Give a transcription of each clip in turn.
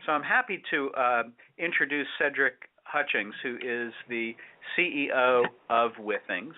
So I'm happy to introduce Cédric Hutchings, who is the CEO of Withings,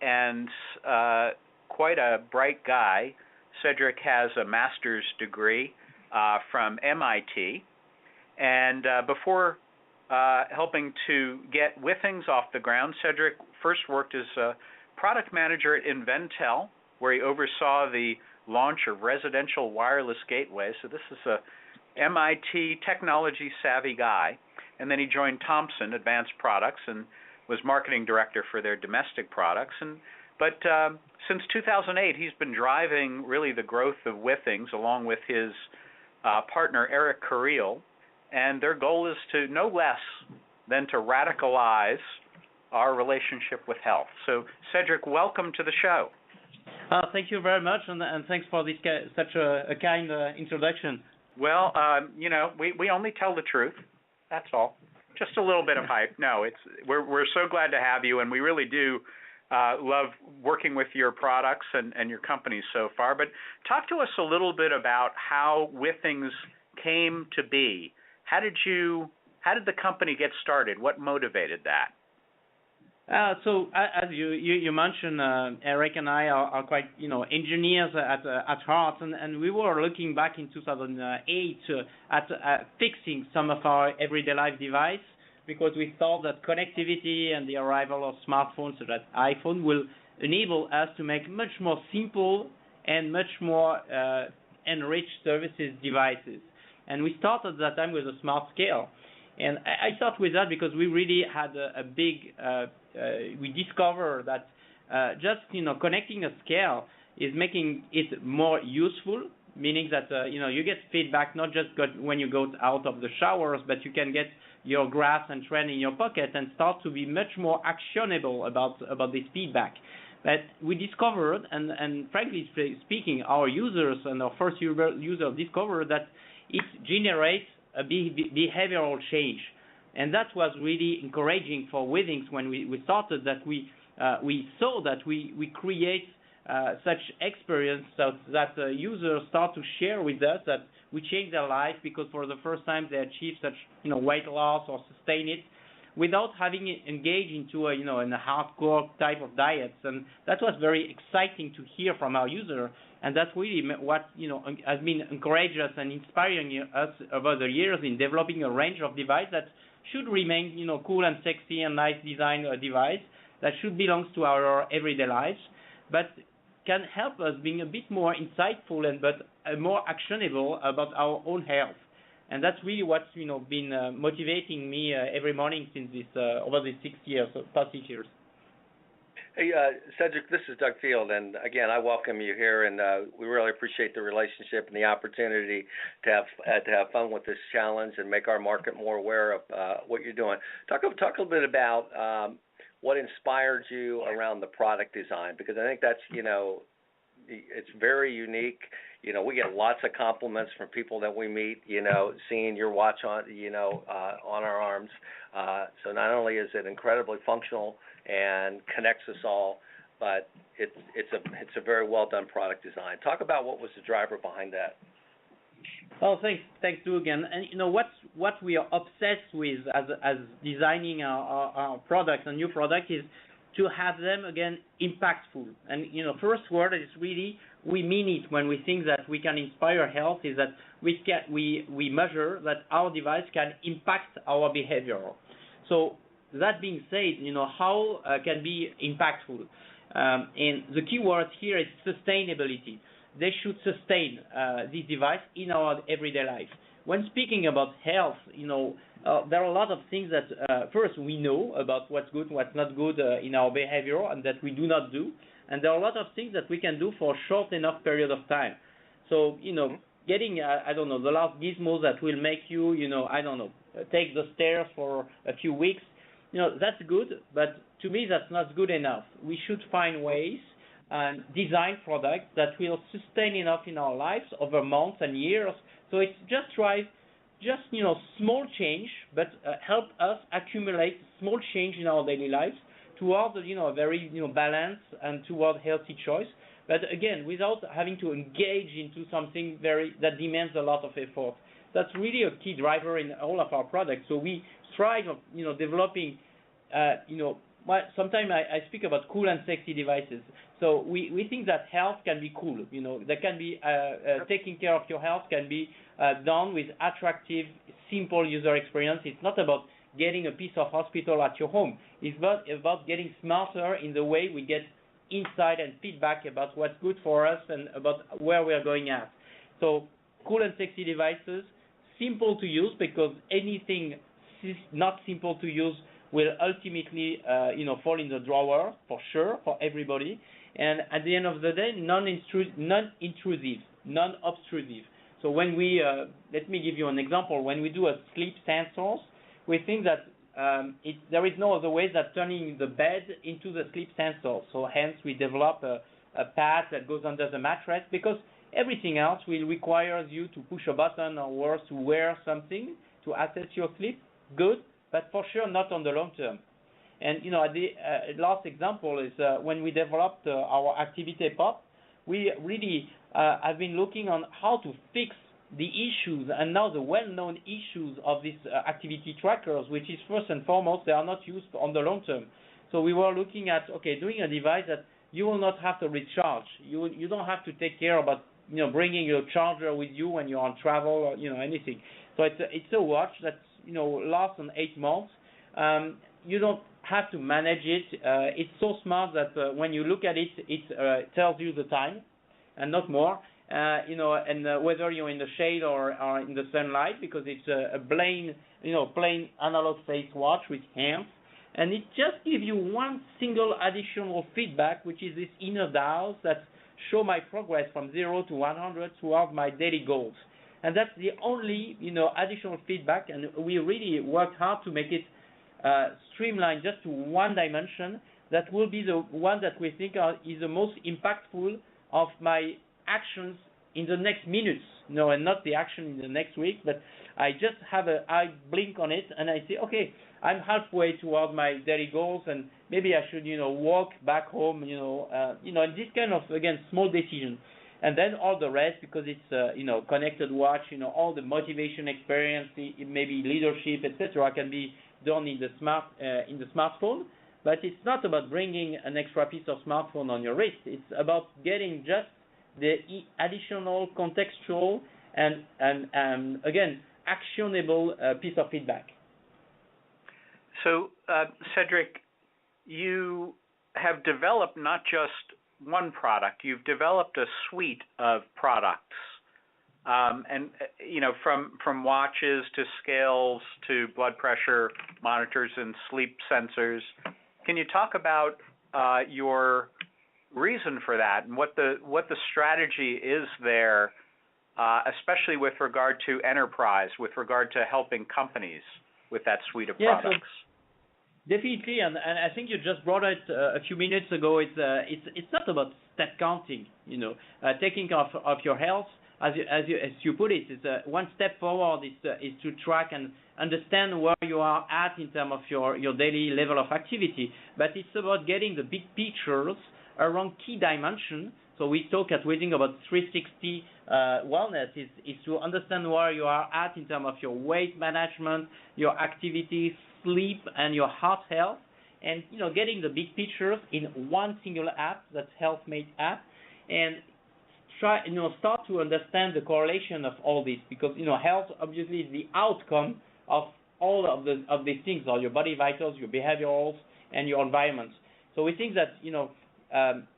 and quite a bright guy. Cedric has a master's degree from MIT, and before helping to get Withings off the ground, Cedric first worked as a product manager at Inventel, where he oversaw the launch of residential wireless gateways. So this is a MIT technology-savvy guy. And then he joined Thomson Advanced Products and was marketing director for their domestic products. But since 2008, he's been driving really the growth of Withings along with his partner, Eric Carril. And their goal is to no less than to radicalize our relationship with health. So, Cedric, welcome to the show. Thank you very much, and thanks for this such a kind introduction. Well, we only tell the truth. That's all. Just a little bit of hype. No, we're so glad to have you, and we really do love working with your products and your company so far. But talk to us a little bit about how Withings came to be. How did the company get started? What motivated that? So as you mentioned, Eric and I are quite engineers at heart, and we were looking back in 2008 at fixing some of our everyday life device, because we thought that connectivity and the arrival of smartphones, so that iPhone, will enable us to make much more simple and much more enriched services devices. And we started at that time with a smart scale. And I start with that because we really had a big, we discovered that just connecting a scale is making it more useful, meaning that you get feedback not just when you go out of the showers, but you can get your graphs and trend in your pocket and start to be much more actionable about this feedback. But we discovered, and frankly speaking, our users and our first users discovered that it generates a behavioral change, and that was really encouraging for Withings when we started. That we saw that we create such experience that users start to share with us that we change their life because for the first time they achieve such weight loss or sustain it without having engaged into in a hardcore type of diets, and that was very exciting to hear from our user, and that's really what has been encouraging us and inspiring us over the years in developing a range of devices that should remain cool and sexy and nice design device that should belong to our everyday lives, but can help us being a bit more insightful but more actionable about our own health. And that's really what's been motivating me every morning since over these 6 years, past 6 years. Hey, Cedric, this is Doug Field, and again, I welcome you here, and we really appreciate the relationship and the opportunity to have fun with this challenge and make our market more aware of what you're doing. Talk a little bit about what inspired you around the product design, because I think that's it's very unique. We get lots of compliments from people that we meet, seeing your watch on our arms. So not only is it incredibly functional and connects us all, but it's a very well done product design. Talk about what was the driver behind that. Well, thanks, Doug. And what we are obsessed with as designing our products, a new product, is to have them again impactful. And first word is really we mean it when we think that we can inspire health, is that we measure that our device can impact our behavior. So that being said, how can be impactful? And the key word here is sustainability. They should sustain this device in our everyday life. When speaking about health, there are a lot of things that first we know about what's good, what's not good in our behavior, and that we do not do. And there are a lot of things that we can do for a short enough period of time. So, getting, the last gizmos that will make you, take the stairs for a few weeks, that's good, but to me that's not good enough. We should find ways and design products that will sustain enough in our lives over months and years. So it's small change, but help us accumulate small change in our daily lives toward a very balanced and toward healthy choice. But again, without having to engage into something that demands a lot of effort. That's really a key driver in all of our products. So we strive of developing sometimes I speak about cool and sexy devices. So we think that health can be cool. That can be taking care of your health can be done with attractive, simple user experience. It's not about getting a piece of hospital at your home. It's about getting smarter in the way we get insight and feedback about what's good for us and about where we are going at. So cool and sexy devices, simple to use, because anything not simple to use will ultimately fall in the drawer for sure for everybody. And at the end of the day, non-intrusive, non-obtrusive. So when we, let me give you an example. When we do a sleep sensors, we think that there is no other way than turning the bed into the sleep sensor. So hence we develop a pad that goes under the mattress, because everything else will require you to push a button or worse, to wear something to assess your sleep. Good, but for sure not on the long term. And the last example is when we developed our Activity Pop, we really have been looking on how to fix the issues, and now the well-known issues of these activity trackers, which is first and foremost, they are not used on the long term. So we were looking at, doing a device that you will not have to recharge. You don't have to take care about bringing your charger with you when you're on travel or anything. So it's a watch that lasts on 8 months. You don't have to manage it. It's so smart that when you look at it, it tells you the time and not more. And whether you're in the shade or in the sunlight, because it's a plain analog face watch with hands, and it just gives you one single additional feedback, which is this inner dials that show my progress from 0 to 100 towards my daily goals. And that's the only additional feedback, and we really worked hard to make it streamlined just to one dimension. That will be the one that we think is the most impactful of my actions in the next minutes, and not the action in the next week, but I just I blink on it and I say, okay, I'm halfway toward my daily goals, and maybe I should, walk back home, and this kind of, again, small decision. And then all the rest, because it's, connected watch, all the motivation experience, maybe leadership, etc., can be done in the smartphone. But it's not about bringing an extra piece of smartphone on your wrist. It's about getting just the additional contextual and again, actionable piece of feedback. So, Cedric, you have developed not just one product, you've developed a suite of products, and from watches to scales to blood pressure monitors and sleep sensors. Can you talk about your reason for that and what the strategy is there, especially with regard to enterprise, with regard to helping companies with that suite of products? Definitely, and I think you just brought it a few minutes ago. It's not about step counting, taking of your health, as you put it. It's one step forward is to track and understand where you are at in terms of your daily level of activity. But it's about getting the big pictures around key dimensions. So we talk at Withings about 360 wellness is to understand where you are at in terms of your weight management, your activity, sleep, and your heart health, and getting the big pictures in one single app, that's HealthMate app, and start to understand the correlation of all this, because health obviously is the outcome of all of these things, all your body vitals, your behaviorals, and your environment. So we think that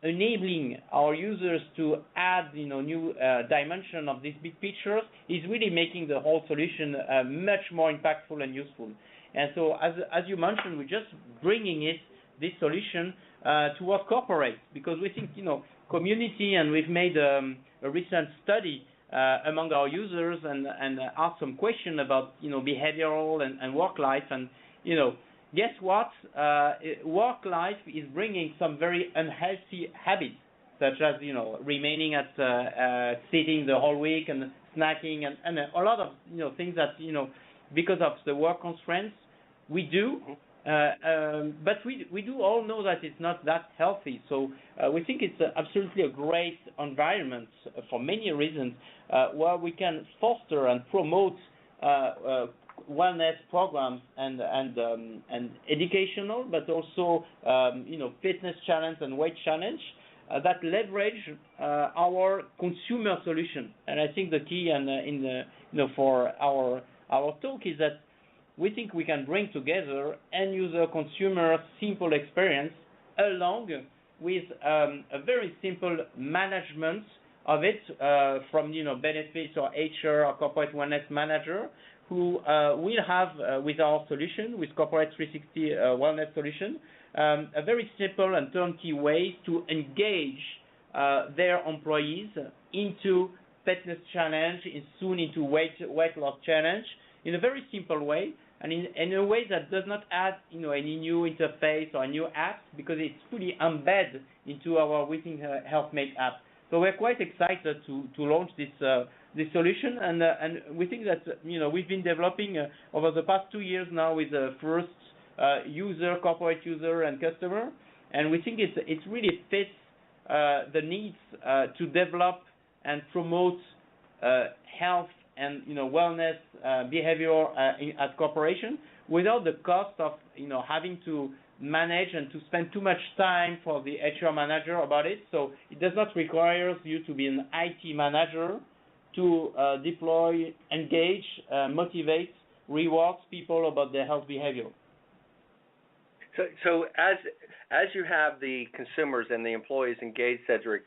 enabling our users to add new dimension of these big pictures is really making the whole solution much more impactful and useful. And so as you mentioned, we're just bringing this solution towards corporate, because we think community, and we've made a recent study among our users and asked some question about behavioral and work life, and guess what? Work life is bringing some very unhealthy habits, such as remaining at sitting the whole week and snacking and a lot of things that because of the work constraints we do, But we do all know that it's not that healthy. So we think it's absolutely a great environment for many reasons, where we can foster and promote wellness programs and educational, but also fitness challenge and weight challenge that leverage our consumer solution. And I think the key for our talk is that we think we can bring together end user consumer simple experience along with a very simple management of it from benefits or HR or corporate wellness manager who will have with our solution, with Corporate 360 Wellness Solution, a very simple and turnkey way to engage their employees into fitness challenge, soon into weight loss challenge, in a very simple way, and in a way that does not add any new interface or new apps, because it's fully embedded into our Withings HealthMate app. So we're quite excited to launch this solution, and we think that we've been developing over the past 2 years now with the first corporate user and customer, and we think it really fits the needs to develop and promote health and wellness behavior at corporation without the cost of having to manage and to spend too much time for the HR manager about it. So it does not require you to be an IT manager to deploy, engage, motivate, reward people about their health behavior. So as you have the consumers and the employees engaged, Cedric,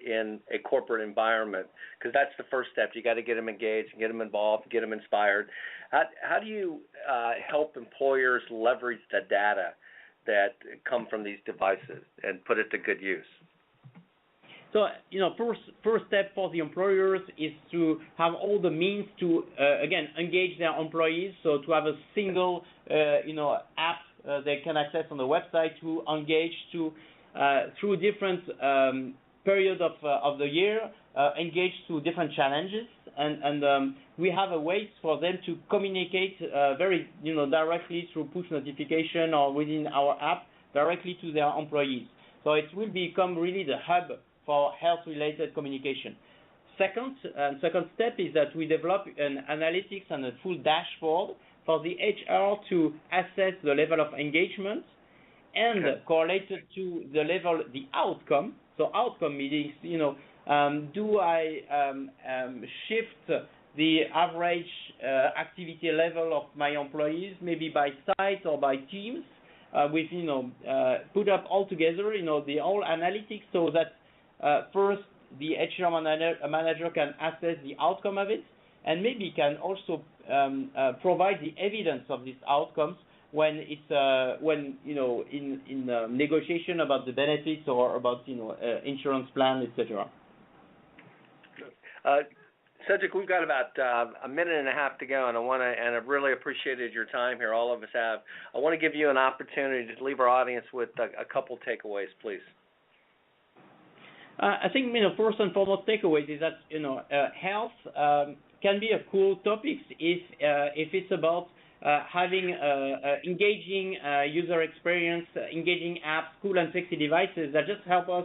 in a corporate environment, because that's the first step. You got to get them engaged, get them involved, get them inspired. How do you help employers leverage the data that come from these devices and put it to good use? So, first step for the employers is to have all the means to, again, engage their employees. So to have a single, app they can access on the website to engage through different periods of the year, engage through different challenges, and we have a way for them to communicate very, directly through push notification or within our app directly to their employees. So it will become really the hub for health-related communication. Second step is that we develop an analytics and a full dashboard for the HR to assess the level of engagement and correlated to the outcome. So outcome means, do I shift the average activity level of my employees, maybe by site or by teams, with put up all together, the whole analytics, so that first the HR manager can assess the outcome of it, and maybe can also provide the evidence of these outcomes when it's in negotiation about the benefits or about insurance plan, etc. Cedric, we've got about a minute and a half to go, and I've really appreciated your time here. All of us have. I want to give you an opportunity to leave our audience with a couple takeaways, please. I think first and foremost takeaways is that health can be a cool topic if it's about having engaging user experience, engaging apps, cool and sexy devices that just help us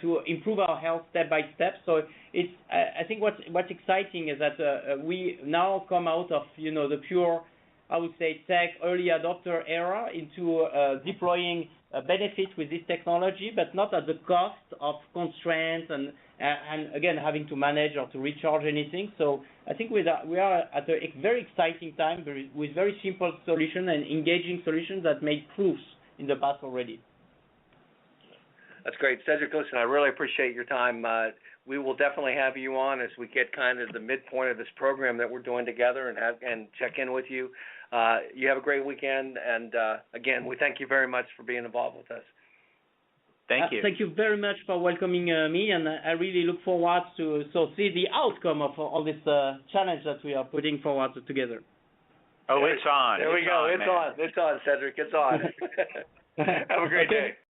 to improve our health step by step. So it's I think what's exciting is that we now come out of the pure, I would say, tech early adopter era into deploying benefits with this technology, but not at the cost of constraints and again having to manage or to recharge anything. So I think we are at a very exciting time with very simple solutions and engaging solutions that made proofs in the past already. That's great. Cedric, listen, I really appreciate your time. We will definitely have you on as we get kind of the midpoint of this program that we're doing together and check in with you. You have a great weekend, and again, we thank you very much for being involved with us. Thank you. Thank you very much for welcoming me, and I really look forward to see the outcome of all this challenge that we are putting forward together. Oh, it's on. There we go. It's on, Cedric. It's on. Have a great day.